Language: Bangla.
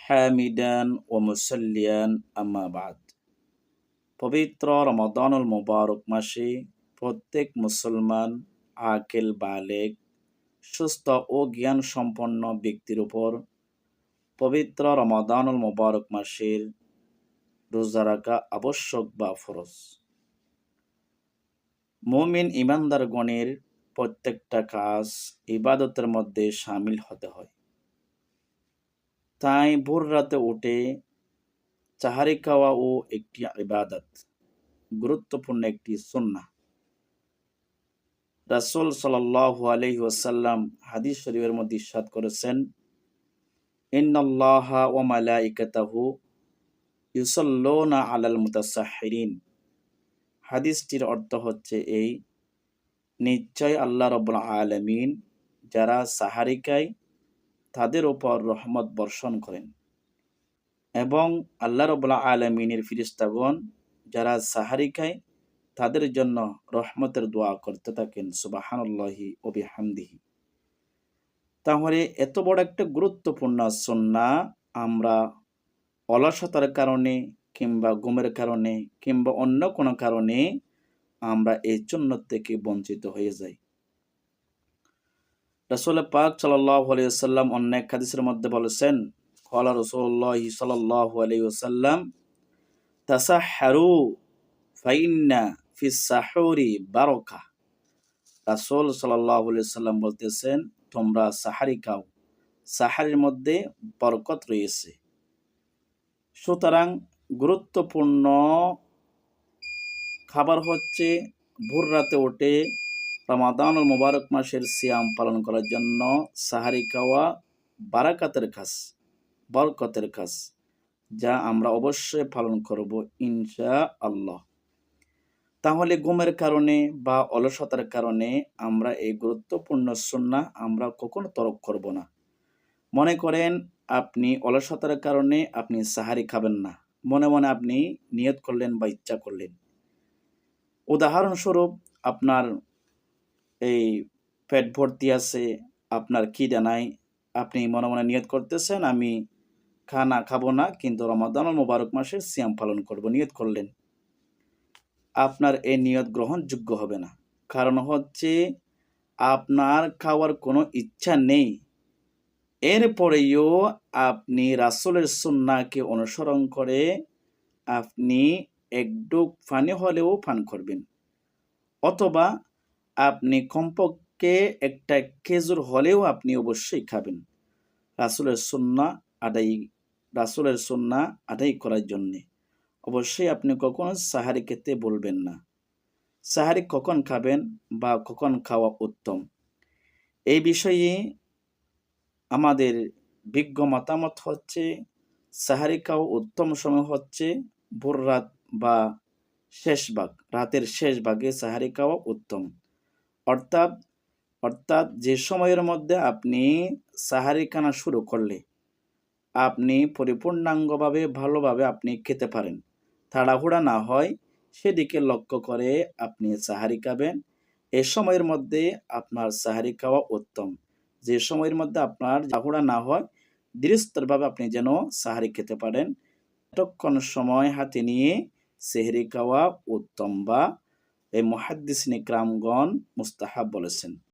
হামিদান ও মুসাল্লিয়ান আম্মা বাদ। পবিত্র রমাদানুল মুবারক মাসে প্রত্যেক মুসলমান আকিল বালেগ সুস্থ ও জ্ঞান সম্পন্ন ব্যক্তির উপর পবিত্র রমাদানুল মুবারক মাসের রোজা রাখা আবশ্যক বা ফরজ। মুমিন ইমানদারগণের প্রত্যেকটা কাজ ইবাদতের মধ্যে শামিল হতে হয়। তাই ভোর রাতে উঠে সাহারি খাওয়াও একটি ইবাদত, গুরুত্বপূর্ণ একটি সুন্নাহ। রাসূল সাল্লাল্লাহু আলাইহি ওয়াসাল্লাম হাদিস শরীফের মধ্যে ইরশাদ করেছেন, ইন্নাল্লাহা ওয়া মালাইকাতাহু ইউসাল্লুনা আলাল মুতাসাহহিরিন। হাদিসটির অর্থ হচ্ছে এই, নিশ্চয় আল্লাহ রাব্বুল আলামিন যারা সাহারি খায় তাদের উপর রহমত বর্ষণ করেন, এবং আল্লাহ রাব্বুল আলামিনের ফেরেশতাগণ যারা সাহারি খায় তাদের জন্য রহমতের দোয়া করতে থাকেন। সুবহানাল্লাহি ওয়া বিহামদিহি। তাহলে এত বড় একটা গুরুত্বপূর্ণ সুন্নাহ আমরা অলসতার কারণে কিংবা ঘুমের কারণে কিংবা অন্য কোনো কারণে আমরা এই সুন্নাত থেকে বঞ্চিত হয়ে যাই। রাসূল পাক সাল্লাল্লাহু আলাইহি ওয়াসাল্লাম অন্য এক হাদিসের মধ্যে বলেছেন, ক্বালা রাসূলুল্লাহ সাল্লাল্লাহু আলাইহি ওয়াসাল্লাম, তাসাহহারু ফাইন্না ফিস সাহুরি বারাকা। রাসূল সাল্লাল্লাহু আলাইহি ওয়াসাল্লাম বলতেছেন, তোমরা সাহারি খাও, সাহারির মধ্যে বরকত রয়েছে। সুতরাং গুরুত্বপূর্ণ খাবার হচ্ছে ভোর রাতে উঠে রমাদানুল মুবারক মাসের সিয়াম পালন করার জন্য সাহারি খাওয়া বারাকাতের কাজ, বরকতের কাজ, যা আমরা অবশ্যই পালন করব ইনশাআল্লাহ। তাহলে ঘুমের কারণে বা অলসতার কারণে আমরা এই গুরুত্বপূর্ণ সুন্নাহ আমরা কখনো তরক করব না। মনে করেন আপনি অলসতার কারণে আপনি সাহারি খাবেন না, মনে মনে আপনি নিয়ত করলেন বা ইচ্ছা করলেন। উদাহরণস্বরূপ আপনার এই পেট ভর্তি আছে, আপনার খিদে নাই, আপনি মনে মনে নিয়ত করতেছেন আমি খানা খাবো না, কিন্তু রমাদানুল মুবারক মাসের সিয়াম পালন করব, নিয়ত করলেন। আপনার এই নিয়ত গ্রহণযোগ্য হবে না। কারণ হচ্ছে আপনার খাওয়ার কোনো ইচ্ছা নেই, এরপরেও আপনি রাসূলের সুন্নাহকে অনুসরণ করে আপনি এক ডুব পানি হলেও পান করবেন, অথবা আপনি কমপক্ষে একটা খেজুর হলেও আপনি অবশ্যই খাবেন রাসূলের সুন্নাহ আদায় করার জন্যে। অবশ্যই আপনি কখনো সাহারি খেতে বলবেন না। সাহারি কখন খাবেন বা কখন খাওয়া উত্তম, এই বিষয়ে আমাদের বিজ্ঞ মতামত হচ্ছে সাহারি খাওয়া উত্তম সময় হচ্ছে ভোর রাত বা শেষ ভাগ, রাতের শেষ ভাগে সাহারি খাওয়া উত্তম। অর্থাৎ যে সময়ের মধ্যে আপনি সাহারি খানা শুরু করলে আপনি পরিপূর্ণাঙ্গভাবে ভালোভাবে আপনি খেতে পারেন, তাড়াহুড়া না হয় সেদিকে লক্ষ্য করে আপনি সাহারি খাবেন। এ সময়ের মধ্যে আপনার সাহারি খাওয়া উত্তম। যে সময়ের মধ্যে আপনার তাড়াহুড়া না হয় ধীরস্থিরভাবে আপনি যেন সাহারি খেতে পারেন, এতক্ষণ সময় হাতে নিয়ে সেহরি খাওয়া উত্তম বা এই মুহাদ্দিসিন ইকরামগণ মুস্তাহাব বলেছেন।